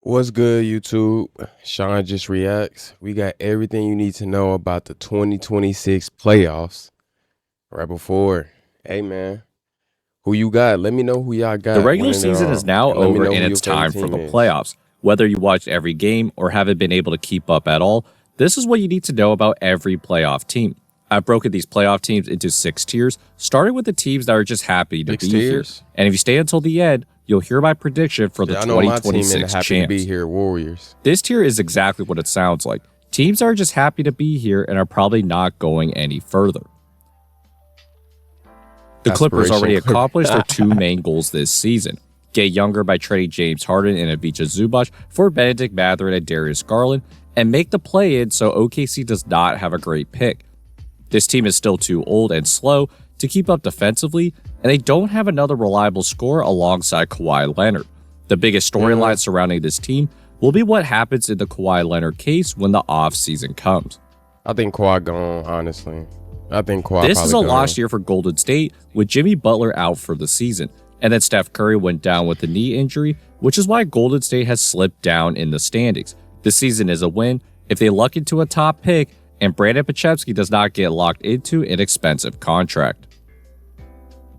What's good, YouTube? Sean just reacts. We got everything you need to know about the 2026 playoffs right before. Hey, man, who you got? Let me know who y'all got. The regular season is now over and it's time for the playoffs. Whether you watched every game or haven't been able to keep up at all, this is what you need to know about every playoff team. I've broken these playoff teams into 6 tiers, starting with the teams that are just happy to be here. And if you stay until the end, you'll hear my prediction for the 2026 champs. Be here, Warriors. This tier is exactly what it sounds like. Teams are just happy to be here and are probably not going any further. The Clippers already accomplished their 2 main goals this season. Get younger by trading James Harden and Ivica Zubac for Benedict Mathurin and Darius Garland, and make the play-in so OKC does not have a great pick. This team is still too old and slow to keep up defensively, and they don't have another reliable scorer alongside Kawhi Leonard. The biggest storyline surrounding this team will be what happens in the Kawhi Leonard case when the offseason comes. I think Kawhi gone, honestly. I think Kawhi This is a lost year for Golden State, with Jimmy Butler out for the season, and then Steph Curry went down with a knee injury, which is why Golden State has slipped down in the standings. This season is a win if they luck into a top pick and Brandon Podziemski does not get locked into an expensive contract.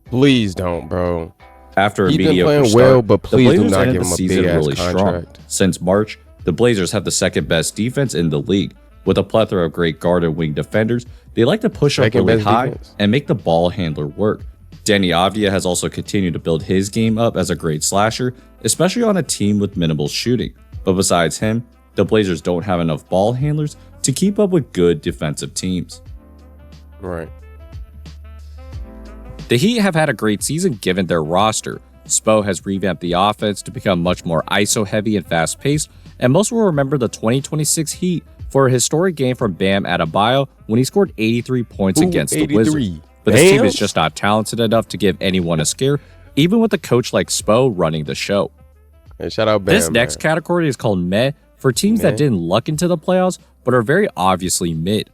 Please don't, bro. After a mediocre mediocre start, well, but please the Blazers do not ended give the him a season big-ass really strong. contract. Since March, the Blazers have the second best defense in the league. With a plethora of great guard and wing defenders, they like to push up really high and make the ball handler work. Danny Avdija has also continued to build his game up as a great slasher, especially on a team with minimal shooting. But besides him, the Blazers don't have enough ball handlers to keep up with good defensive teams. Right. The Heat have had a great season given their roster. Spo has revamped the offense to become much more ISO-heavy and fast-paced, and most will remember the 2026 Heat for a historic game from Bam Adebayo when he scored 83 points against the Wizards. But this team is just not talented enough to give anyone a scare, even with a coach like Spo running the show. Hey, shout out Bam, this next category is called Meh for teams that didn't luck into the playoffs but are very obviously mid.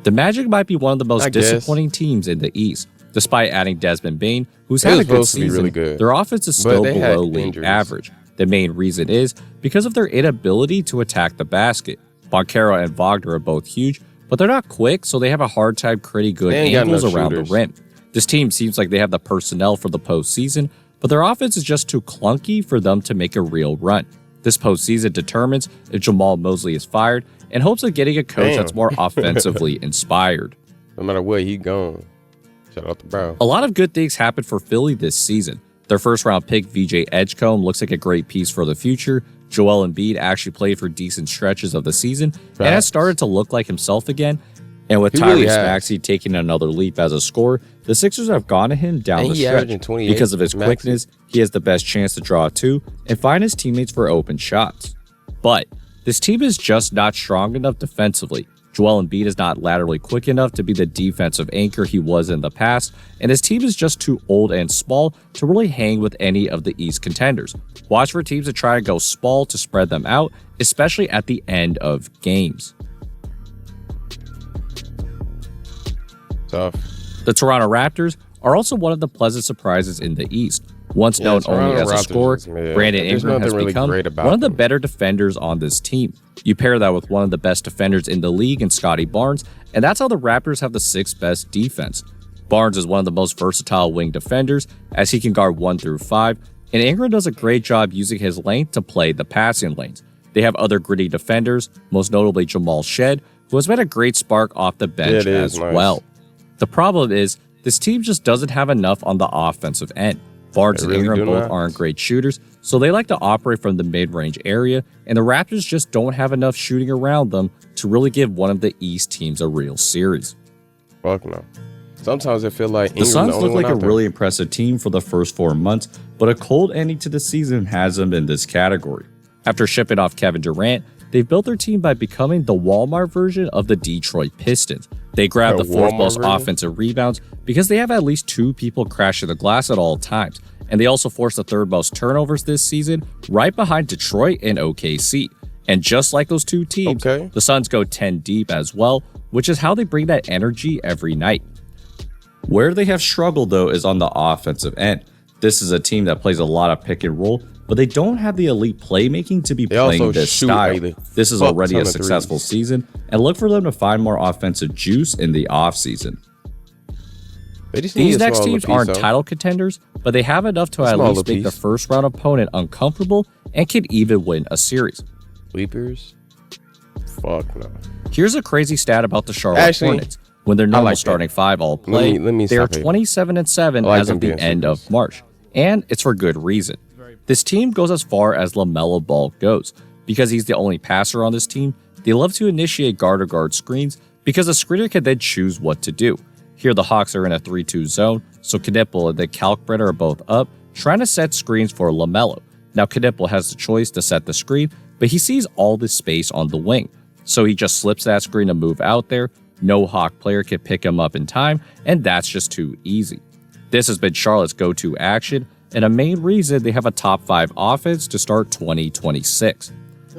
The Magic might be one of the most disappointing teams in the East. Despite adding Desmond Bane, who's had a good season, their offense is still below league average. The main reason is because of their inability to attack the basket. Banchero and Wagner are both huge, but they're not quick, so they have a hard time creating good angles around the rim. This team seems like they have the personnel for the postseason, but their offense is just too clunky for them to make a real run. This postseason determines if Jamal Mosley is fired and hopes of getting a coach that's more offensively inspired. No matter what, he gone. Shout out to bro. A lot of good things happened for Philly this season. Their first-round pick, VJ Edgecombe, looks like a great piece for the future. Joel Embiid actually played for decent stretches of the season and has started to look like himself again. And with Tyrese Maxey taking another leap as a scorer, the Sixers have gone to him down the stretch. Because of his quickness, he has the best chance to draw a 2 and find his teammates for open shots. But this team is just not strong enough defensively. Joel Embiid is not laterally quick enough to be the defensive anchor he was in the past, and his team is just too old and small to really hang with any of the East contenders. Watch for teams that try to go small to spread them out, especially at the end of games. Tough. The Toronto Raptors are also one of the pleasant surprises in the East. Once known only as a scorer, Brandon Ingram has become one of the better defenders on this team. You pair that with one of the best defenders in the league in Scotty Barnes, and that's how the Raptors have the 6th best defense. Barnes is one of the most versatile wing defenders, as he can guard 1 through 5, and Ingram does a great job using his length to play the passing lanes. They have other gritty defenders, most notably Jamal Shead, who has been a great spark off the bench as well. The problem is, this team just doesn't have enough on the offensive end. Barnes and Ingram both aren't great shooters, so they like to operate from the mid-range area, and the Raptors just don't have enough shooting around them to really give one of the East teams a real series. Fuck no. Sometimes I feel like the Suns look like a really impressive team for the first 4 months, but a cold ending to the season has them in this category. After shipping off Kevin Durant, they've built their team by becoming the Walmart version of the Detroit Pistons. They grab the 4th most offensive rebounds because they have at least 2 people crashing the glass at all times, and they also force the 3rd most turnovers this season, right behind Detroit and OKC. And just like those 2 teams, the Suns go 10 deep as well, which is how they bring that energy every night. Where they have struggled, though, is on the offensive end. This is a team that plays a lot of pick and roll, but they don't have the elite playmaking to be playing this style. This is already a successful season, and look for them to find more offensive juice in the offseason. These next teams aren't title contenders, but they have enough to at least make the first round opponent uncomfortable and can even win a series. Sleepers? Fuck no. Here's a crazy stat about the Charlotte Hornets. When their normal starting five all play, they are 27-7 as of the end of March, and it's for good reason. This team goes as far as LaMelo Ball goes. Because he's the only passer on this team, they love to initiate guard-to-guard screens because a screener can then choose what to do. Here the Hawks are in a 3-2 zone, so Knipple and the Kalkbrenner are both up, trying to set screens for LaMelo. Now Knipple has the choice to set the screen, but he sees all this space on the wing, so he just slips that screen to move out there. No Hawk player can pick him up in time, and that's just too easy. This has been Charlotte's go-to action, and a main reason they have a top 5 offense to start 2026.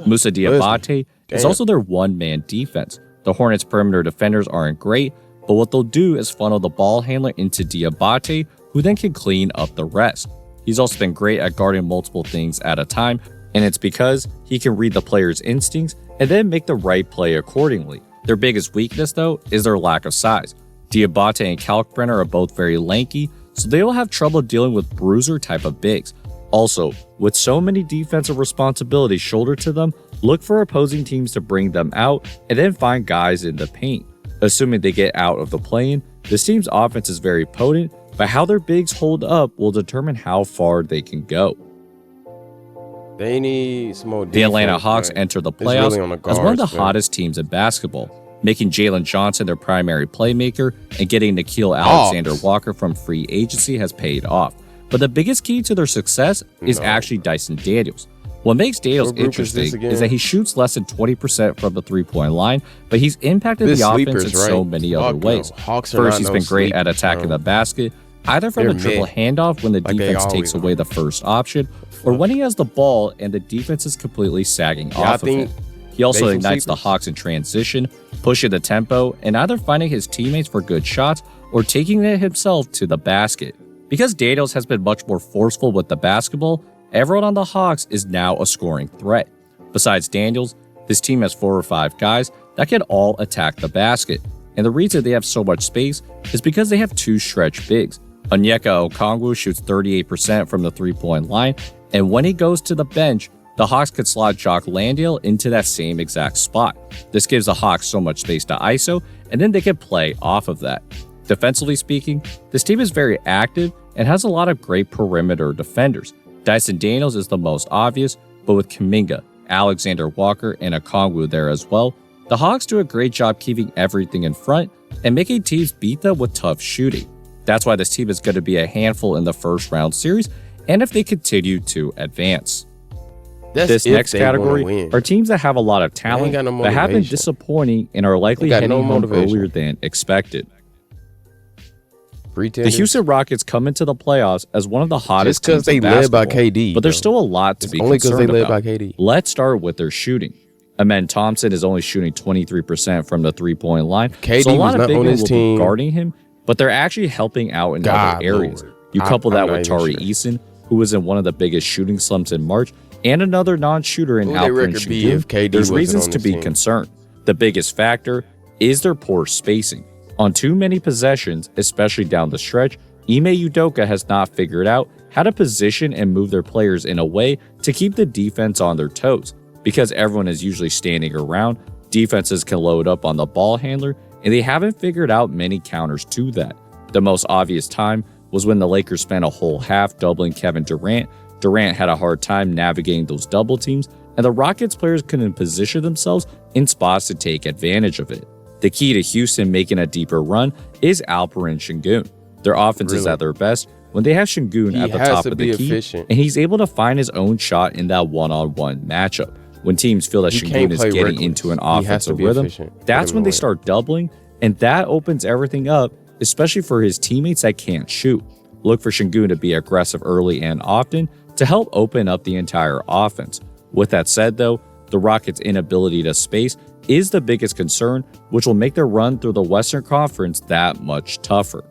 Moussa Diabate is also their one-man defense. The Hornets' perimeter defenders aren't great, but what they'll do is funnel the ball handler into Diabate, who then can clean up the rest. He's also been great at guarding multiple things at a time, and it's because he can read the player's instincts and then make the right play accordingly. Their biggest weakness, though, is their lack of size. Diabate and Kalkbrenner are both very lanky, so they will have trouble dealing with bruiser type of bigs. Also, with so many defensive responsibilities shouldered to them, look for opposing teams to bring them out and then find guys in the paint. Assuming they get out of the play-in, this team's offense is very potent, but how their bigs hold up will determine how far they can go. They need some more defense. The Atlanta Hawks enter the playoffs as one of the hottest teams in basketball, making Jalen Johnson their primary playmaker and getting Nickeil Alexander-Walker from free agency has paid off. But the biggest key to their success is actually Dyson Daniels. What makes Daniels interesting is that he shoots less than 20% from the three-point line, but he's impacted the offense in so many other ways. First, he's been great at attacking the basket, either from a dribble handoff when the defense takes away the first option, or when he has the ball and the defense is completely sagging off of him. He also ignites the Hawks in transition, pushing the tempo, and either finding his teammates for good shots or taking it himself to the basket. Because Daniels has been much more forceful with the basketball, everyone on the Hawks is now a scoring threat. Besides Daniels, this team has 4 or 5 guys that can all attack the basket, and the reason they have so much space is because they have 2 stretch bigs. Onyeka Okongwu shoots 38% from the three-point line, and when he goes to the bench, the Hawks could slot Jock Landale into that same exact spot. This gives the Hawks so much space to ISO, and then they can play off of that. Defensively speaking, this team is very active and has a lot of great perimeter defenders. Dyson Daniels is the most obvious, but with Kuminga, Alexander Walker, and Okongwu there as well, the Hawks do a great job keeping everything in front and making teams beat them with tough shooting. That's why this team is going to be a handful in the first round series, and if they continue to advance. This next category are teams that have a lot of talent, but have been disappointing and are likely heading home earlier than expected. The Houston Rockets come into the playoffs as one of the hottest teams in basketball, but there's still a lot to be concerned about. Let's start with their shooting. Amen Thompson is only shooting 23% from the three-point line, so a lot of big men will be guarding him, but they're actually helping out in other areas. You couple that with Tari Eason, who was in one of the biggest shooting slumps in March, and another non-shooter in Alperen Sengun, there's reasons to be concerned. The biggest factor is their poor spacing. On too many possessions, especially down the stretch, Ime Udoka has not figured out how to position and move their players in a way to keep the defense on their toes. Because everyone is usually standing around, defenses can load up on the ball handler, and they haven't figured out many counters to that. The most obvious time was when the Lakers spent a whole half doubling Kevin Durant. Durant had a hard time navigating those double teams, and the Rockets players couldn't position themselves in spots to take advantage of it. The key to Houston making a deeper run is Alperen Sengun. Their offense is at their best when they have Sengun at the top of the key, and he's able to find his own shot in that one-on-one matchup. When teams feel that Sengun is getting into an offensive rhythm, that's when they start doubling, and that opens everything up, especially for his teammates that can't shoot. Look for Sengun to be aggressive early and often to help open up the entire offense. With that said, though, the Rockets' inability to space is the biggest concern, which will make their run through the Western Conference that much tougher.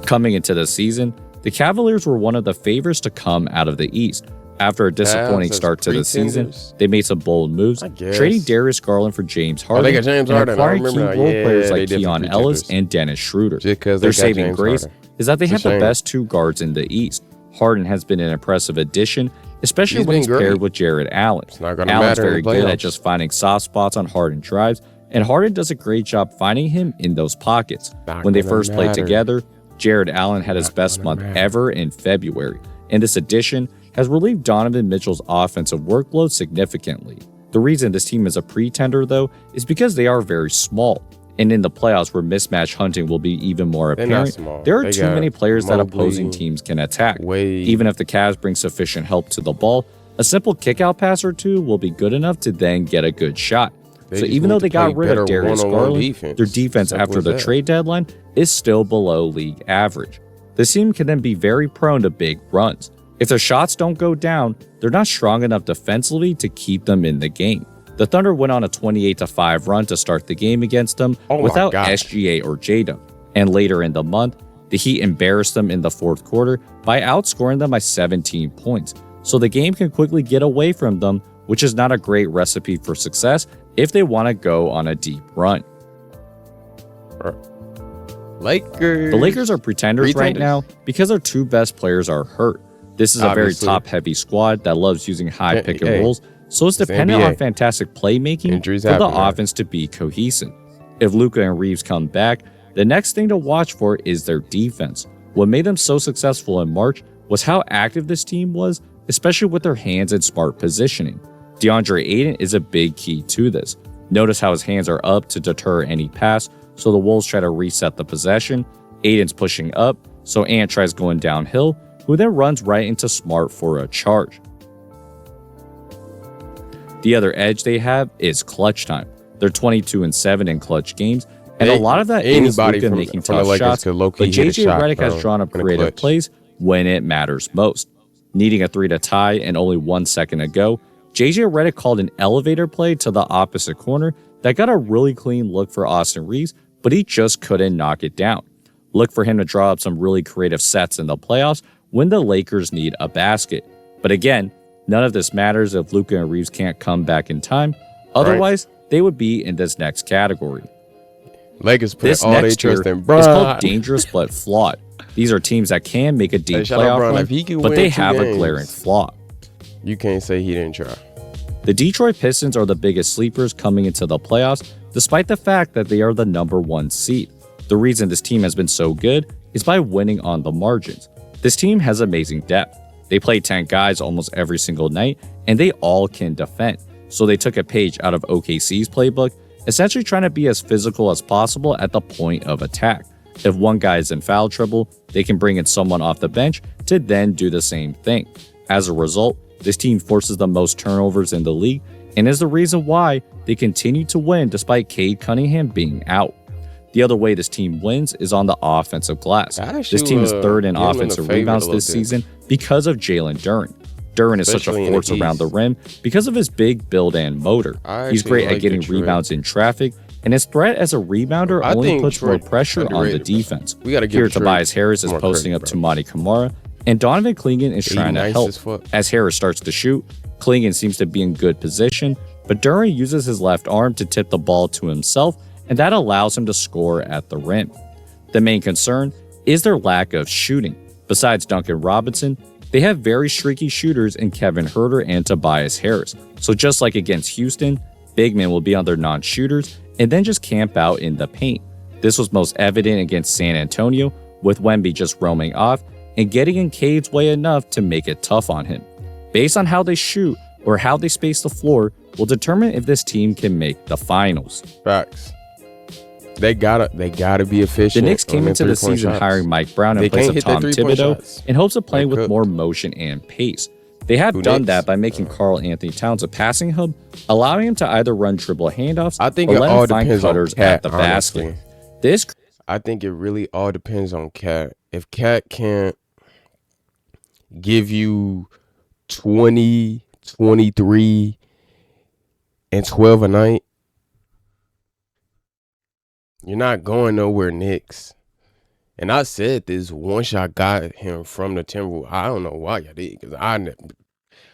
Coming into the season, the Cavaliers were one of the favorites to come out of the East. After a disappointing start to the season, they made some bold moves, trading Darius Garland for James Harden and acquiring key role players like Keon Ellis and Dennis Schroeder. Their saving grace is that they have the best two guards in the East. Harden has been an impressive addition, especially when he's paired with Jared Allen. Allen's very good at just finding soft spots on Harden drives, and Harden does a great job finding him in those pockets. When they first played together, Jared Allen had his best month ever in February, and this addition has relieved Donovan Mitchell's offensive workload significantly. The reason this team is a pretender, though, is because they are very small, and in the playoffs where mismatch hunting will be even more apparent, there are too many players that opposing teams can attack. Even if the Cavs bring sufficient help to the ball, a simple kickout pass or two will be good enough to then get a good shot. So even though they got rid of Darius Garland, their defense after the trade deadline is still below league average. This team can then be very prone to big runs. If their shots don't go down, they're not strong enough defensively to keep them in the game. The Thunder went on a 28-5 run to start the game against them without SGA or J-Dub. And later in the month, the Heat embarrassed them in the fourth quarter by outscoring them by 17 points. So the game can quickly get away from them, which is not a great recipe for success if they want to go on a deep run. The Lakers are pretenders right now because their two best players are hurt. This is a very top-heavy squad that loves using high pick and rolls, so it's dependent on fantastic playmaking for the offense to be cohesive. If Luka and Reeves come back, the next thing to watch for is their defense. What made them so successful in March was how active this team was, especially with their hands and smart positioning. DeAndre Ayton is a big key to this. Notice how his hands are up to deter any pass, so the Wolves try to reset the possession. Ayton's pushing up, so Ant tries going downhill, who then runs right into Smart for a charge. The other edge they have is clutch time. They're 22-7 in clutch games, and a lot of that is Luka making tough shots, but JJ Redick has drawn up creative plays when it matters most. Needing a 3 to tie and only 1 second to go, JJ Redick called an elevator play to the opposite corner that got a really clean look for Austin Reeves, but he just couldn't knock it down. Look for him to draw up some really creative sets in the playoffs when the Lakers need a basket. But again, none of this matters if Luka and Reeves can't come back in time. Otherwise, they would be in this next category. Lakers put all their trust in Bron. It's called dangerous but flawed. These are teams that can make a deep playoff run, but they have a glaring flaw. You can't say he didn't try. The Detroit Pistons are the biggest sleepers coming into the playoffs, despite the fact that they are the number 1 seed. The reason this team has been so good is by winning on the margins. This team has amazing depth. They play 10 guys almost every single night, and they all can defend. So they took a page out of OKC's playbook, essentially trying to be as physical as possible at the point of attack. If one guy is in foul trouble, they can bring in someone off the bench to then do the same thing. As a result, this team forces the most turnovers in the league and is the reason why they continue to win despite Cade Cunningham being out. The other way this team wins is on the offensive glass. This team is third in offensive rebounds this season because of Jalen Duren. Duren is such a force around the rim because of his big build and motor. He's great at getting rebounds in traffic, and his threat as a rebounder only puts more pressure on the defense. Here, Tobias Harris is posting up to Monty Kamara, and Donovan Clingan is trying to help. As Harris starts to shoot, Clingan seems to be in good position, but Duren uses his left arm to tip the ball to himself, and that allows him to score at the rim. The main concern is their lack of shooting. Besides Duncan Robinson, they have very streaky shooters in Kevin Huerter and Tobias Harris. So just like against Houston, big men will be on their non-shooters and then just camp out in the paint. This was most evident against San Antonio, with Wemby just roaming off and getting in Cade's way enough to make it tough on him. Based on how they shoot or how they space the floor will determine if this team can make the finals. Facts. They gotta be efficient. The Knicks came into the season hiring Mike Brown in place of Tom Thibodeau in hopes of playing with more motion and pace. They have done that by making Karl Anthony Towns a passing hub, allowing him to either run dribble handoffs or let him find cutters at the basket. I think it really all depends on Cat. If Cat can't give you 20, 23, and 12 a night, you're not going nowhere, Knicks. And I said this once y'all got him from the Timberwolves. I don't know why y'all did, because I never.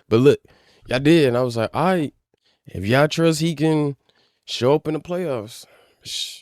But look, y'all did, and I was like, all right, if y'all trust he can show up in the playoffs.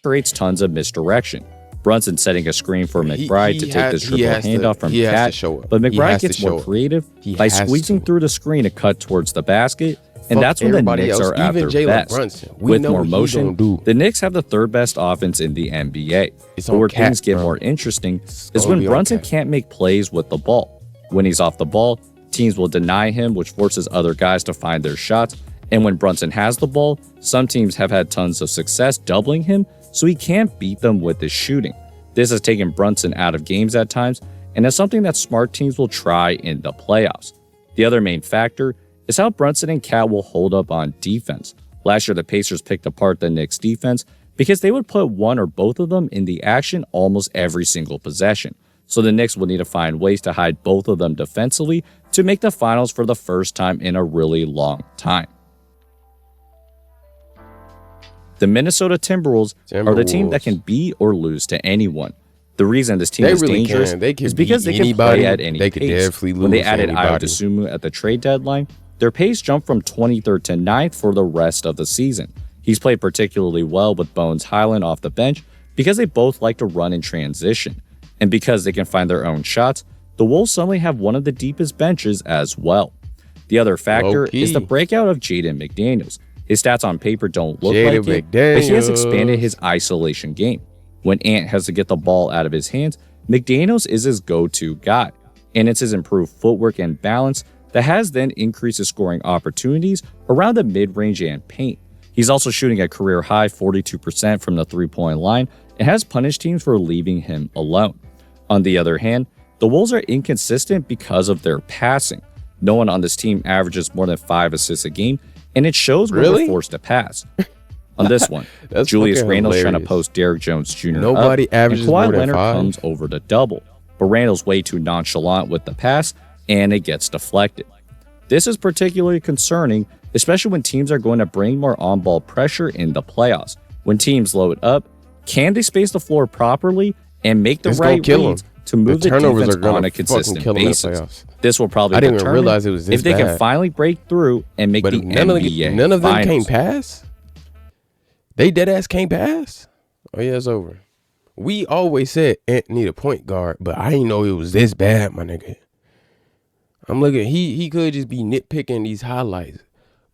Creates tons of misdirection. Brunson setting a screen for McBride to take the triple handoff from Cat, but McBride gets more creative by squeezing through the screen to cut towards the basket, and that's when the Knicks are at their best. With more motion, the Knicks have the third best offense in the NBA. But where things get more interesting is when Brunson can't make plays with the ball. When he's off the ball, teams will deny him, which forces other guys to find their shots. And when Brunson has the ball, some teams have had tons of success doubling him, so he can't beat them with his shooting. This has taken Brunson out of games at times, and is something that smart teams will try in the playoffs. The other main factor is how Brunson and Cat will hold up on defense. Last year, the Pacers picked apart the Knicks' defense because they would put one or both of them in the action almost every single possession. So the Knicks will need to find ways to hide both of them defensively to make the finals for the first time in a really long time. The Minnesota Timberwolves are the team that can beat or lose to anyone. The reason this team is dangerous is because they can play at any pace. When they added Ayo Dosunmu at the trade deadline, their pace jumped from 23rd to 9th for the rest of the season. He's played particularly well with Bones Highland off the bench because they both like to run in transition. And because they can find their own shots, the Wolves suddenly have one of the deepest benches as well. The other factor is the breakout of Jaden McDaniels. His stats on paper don't look like it, but he has expanded his isolation game. When Ant has to get the ball out of his hands, McDaniels is his go-to guy, and it's his improved footwork and balance that has then increased his scoring opportunities around the mid-range and paint. He's also shooting a career-high 42% from the three-point line and has punished teams for leaving him alone. On the other hand, the Wolves are inconsistent because of their passing. No one on this team averages more than 5 assists a game, and it shows when they're forced to pass. On this one, Julius Randle's trying to post Derrick Jones Jr. Nobody averages and more Kawhi than Leonard 5. comes over to double, but Randle's way too nonchalant with the pass, and it gets deflected. This is particularly concerning, especially when teams are going to bring more on-ball pressure in the playoffs. When teams load up, can they space the floor properly and make the right reads to move the defense on a consistent basis? This will probably determine if they can finally break through and make the NBA none of them finals. can't pass? They dead ass can't pass? Oh yeah, it's over. We always said Ant need a point guard, but I didn't know it was this bad, my nigga. I'm looking, he could just be nitpicking these highlights,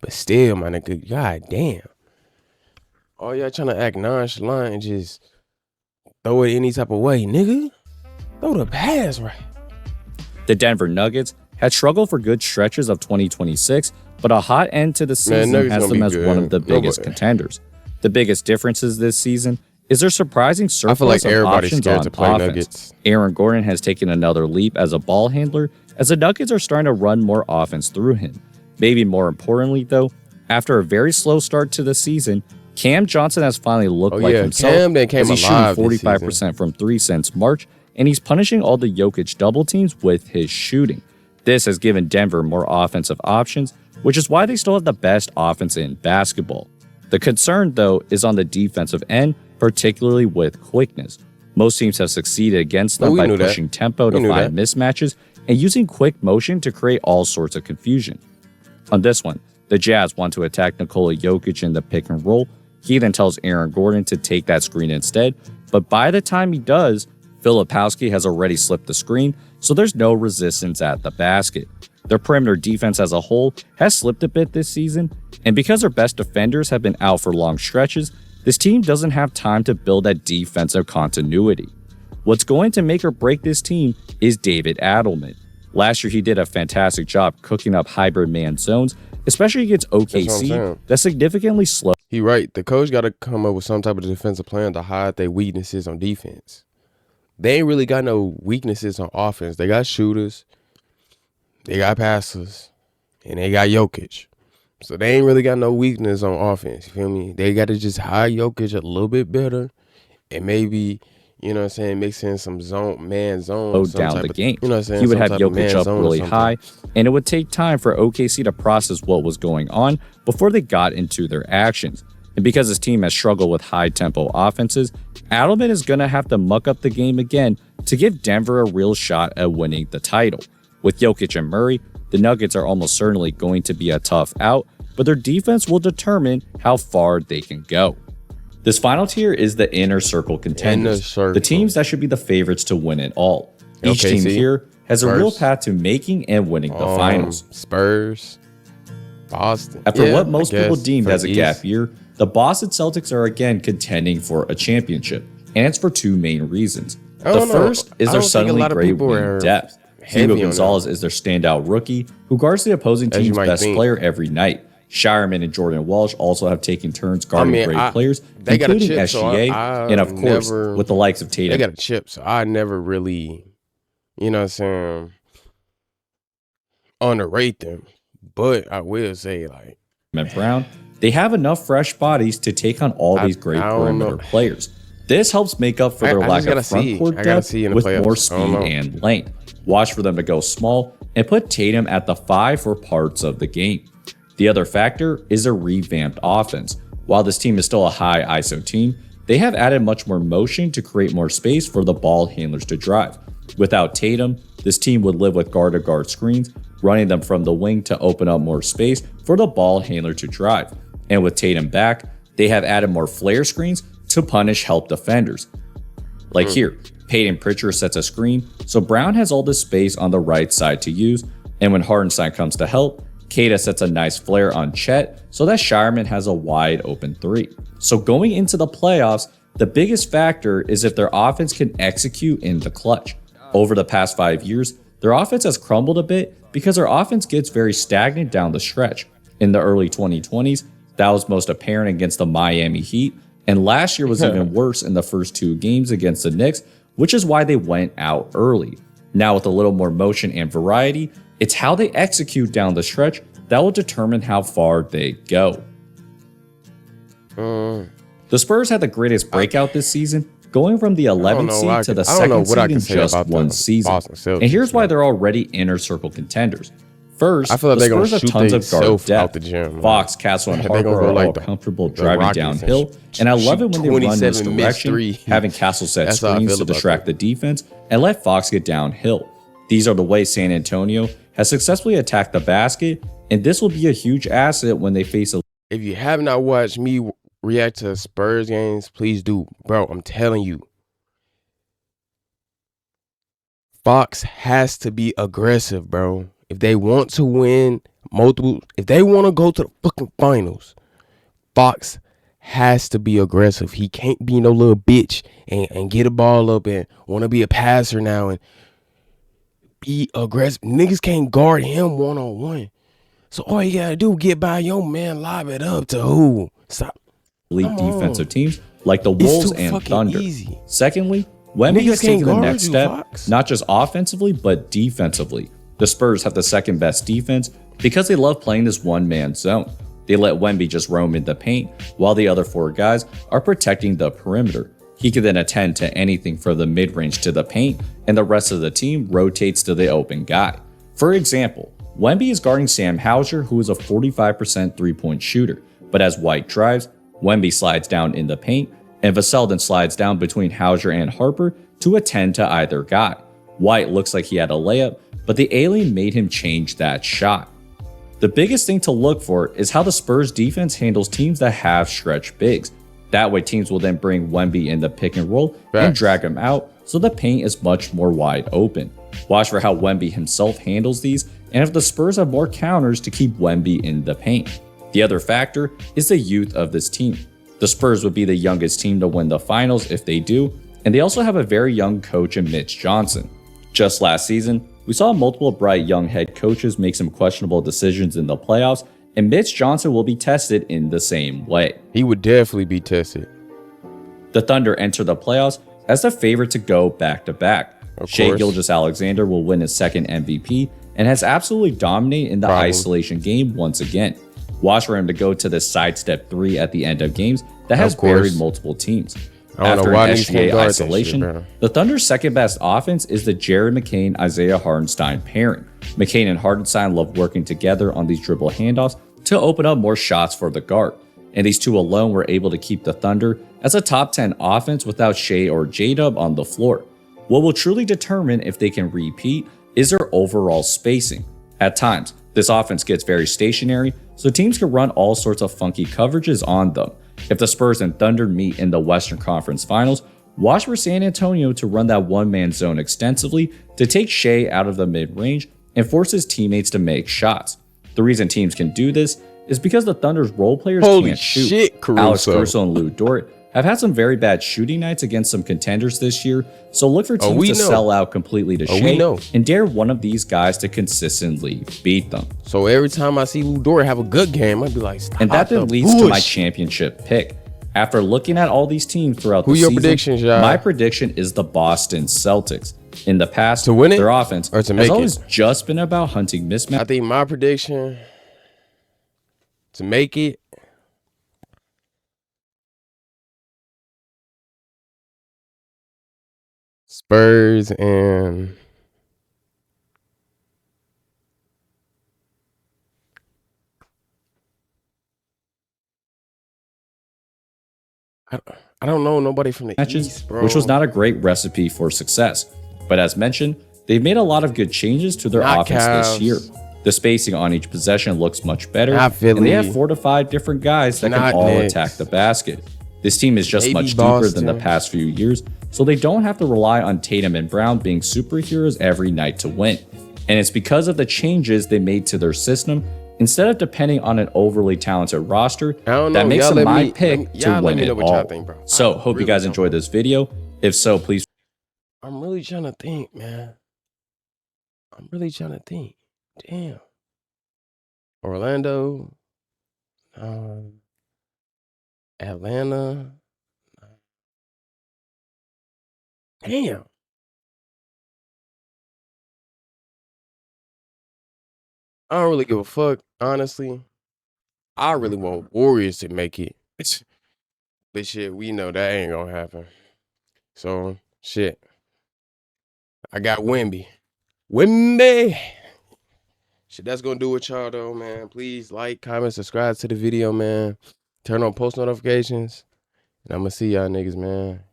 but still, my nigga, god damn. Oh, y'all trying to act nonchalant and just throw it any type of way, nigga. Throw the pass right. The Denver Nuggets had struggled for good stretches of 2026, but a hot end to the season has them as one of the biggest contenders. The biggest differences this season is their surprising surplus of options on offense. Aaron Gordon has taken another leap as a ball handler, as the Nuggets are starting to run more offense through him. Maybe more importantly, though, after a very slow start to the season, Cam Johnson has finally looked like himself, as he's shooting 45% from 3 since March, and he's punishing all the Jokic double teams with his shooting. This has given Denver more offensive options, which is why they still have the best offense in basketball. The concern, though, is on the defensive end, particularly with quickness. Most teams have succeeded against them by pushing tempo to find mismatches and using quick motion to create all sorts of confusion. On this one, the Jazz want to attack Nikola Jokic in the pick and roll. He then tells Aaron Gordon to take that screen instead, but by the time he does, Filipowski has already slipped the screen, so there's no resistance at the basket. Their perimeter defense as a whole has slipped a bit this season, and because their best defenders have been out for long stretches, this team doesn't have time to build that defensive continuity. What's going to make or break this team is David Adelman. Last year, he did a fantastic job cooking up hybrid man zones, especially against OKC, that significantly slowed. He right. The coach got to come up with some type of defensive plan to hide their weaknesses on defense. They ain't really got no weaknesses on offense. They got shooters, they got passers, and they got Jokic. So they ain't really got no weakness on offense. You feel me? They got to just hide Jokic a little bit better and maybe, you know what I'm saying, mix in some man zone. Down the game. You know what I'm saying? He would have Jokic up really high, and it would take time for OKC to process what was going on before they got into their actions. And because his team has struggled with high-tempo offenses, Adelman is going to have to muck up the game again to give Denver a real shot at winning the title. With Jokic and Murray, the Nuggets are almost certainly going to be a tough out, but their defense will determine how far they can go. This final tier is the inner circle contenders, the teams that should be the favorites to win it all. Each team here has a real path to making and winning the finals. Spurs, Boston. After what most people deemed as a gap year, the Boston Celtics are again contending for a championship, and it's for two main reasons. The first is their suddenly great wing depth. Hugo Gonzalez is their standout rookie, who guards the opposing team's best player every night. Shireman and Jordan Walsh also have taken turns guarding great players, including SGA, and of course, with the likes of Tatum. They got a chip, so I never really, you know what I'm saying, underrate them. But I will say, like, Brown, they have enough fresh bodies to take on all these great perimeter players. This helps make up for their lack of front court depth with more speed and length. Watch for them to go small and put Tatum at the 5 for parts of the game. The other factor is a revamped offense. While this team is still a high ISO team, they have added much more motion to create more space for the ball handlers to drive. Without Tatum, this team would live with guard-to-guard screens, running them from the wing to open up more space for the ball handler to drive. And with Tatum back, they have added more flare screens to punish help defenders. Like here, Peyton Pritchard sets a screen, so Brown has all this space on the right side to use, and when Hartenstein comes to help, Keita sets a nice flare on Chet so that Shireman has a wide open 3. So going into the playoffs, the biggest factor is if their offense can execute in the clutch. Over the past 5 years, their offense has crumbled a bit because their offense gets very stagnant down the stretch. In the early 2020s, that was most apparent against the Miami Heat, and last year was even worse in the first 2 games against the Knicks, which is why they went out early. Now with a little more motion and variety, it's how they execute down the stretch that will determine how far they go. The Spurs had the greatest breakout this season, going from the 11th seed to the 2nd seed in just one season. And here's why they're already inner circle contenders. First, I feel like the Spurs have tons of guard depth. Fox, Castle, and Harper are all comfortable driving downhill, and I love it when they run this direction, having Castle set screens to distract the defense and let Fox get downhill. These are the ways San Antonio has successfully attacked the basket, and this will be a huge asset when they face a... If you have not watched me react to Spurs games, please do. Bro, I'm telling you. Fox has to be aggressive, bro. If they want to win if they want to go to the fucking finals, Fox has to be aggressive. He can't be no little bitch and get a ball up and want to be a passer now and be aggressive. Niggas can't guard him one-on-one. So all you gotta do, get by your man, lob it up to who? Stop. Elite defensive teams like the Wolves and Thunder. Easy. Secondly, Wemby has taken the next step, not just offensively, but defensively. The Spurs have the second best defense because they love playing this one-man zone. They let Wemby just roam in the paint, while the other 4 guys are protecting the perimeter. He can then attend to anything from the mid-range to the paint, and the rest of the team rotates to the open guy. For example, Wemby is guarding Sam Hauser, who is a 45% three-point shooter, but as White drives, Wemby slides down in the paint, and Vassell then slides down between Hauser and Harper to attend to either guy. White looks like he had a layup, but the alien made him change that shot. The biggest thing to look for is how the Spurs defense handles teams that have stretch bigs. That way teams will then bring Wemby in the pick and roll and drag him out so the paint is much more wide open. Watch for how Wemby himself handles these and if the Spurs have more counters to keep Wemby in the paint. The other factor is the youth of this team. The Spurs would be the youngest team to win the finals if they do, and they also have a very young coach in Mitch Johnson. Just last season, we saw multiple bright young head coaches make some questionable decisions in the playoffs, and Mitch Johnson will be tested in the same way. He would definitely be tested. The Thunder enter the playoffs as the favorite to go back-to-back. Shai Gilgeous-Alexander will win his 2nd MVP and has absolutely dominated in the isolation game once again. Watch for him to go to the sidestep 3 at the end of games that has buried multiple teams. After an SGA isolation, the Thunder's second best offense is the Jared McCain, Isaiah Hartenstein pairing. McCain and Hartenstein love working together on these dribble handoffs to open up more shots for the guard. and these two alone were able to keep the Thunder as a top 10 offense without Shea or J-Dub on the floor. What will truly determine if they can repeat is their overall spacing. At times, this offense gets very stationary, so teams can run all sorts of funky coverages on them. If the Spurs and Thunder meet in the Western Conference Finals, watch for San Antonio to run that one-man zone extensively to take Shea out of the mid-range and force his teammates to make shots. The reason teams can do this is because the Thunder's role players can't shoot. Alex Caruso and Lou Dort have had some very bad shooting nights against some contenders this year, so look for teams to sell out completely to Shea and dare one of these guys to consistently beat them. So every time I see Lou Dort have a good game, I'd be like, stop. And that then leads to my championship pick. After looking at all these teams throughout the season, predictions, my prediction is the Boston Celtics. In the past, to win it, their offense or to has always just been about hunting mismatches. I think my prediction to make it, Spurs and I don't know nobody from the East, bro. Which was not a great recipe for success. But as mentioned, they've made a lot of good changes to their offense this year. The spacing on each possession looks much better, and they have 4 to 5 different guys that can all attack the basket. This team is just much deeper than the past few years, so they don't have to rely on Tatum and Brown being superheroes every night to win. And it's because of the changes they made to their system, instead of depending on an overly talented roster, that makes them my pick to win it all. So, hope you guys enjoyed this video. If so, please. I'm really trying to think, man. I'm really trying to think. Damn. Orlando. Atlanta. Damn. I don't really give a fuck, honestly. I really want Warriors to make it. But shit, we know that ain't gonna happen. So, shit. I got Wemby. Shit, that's gonna do it, y'all, though, man. Please like, comment, subscribe to the video, man. Turn on post notifications. And I'm gonna see y'all niggas, man.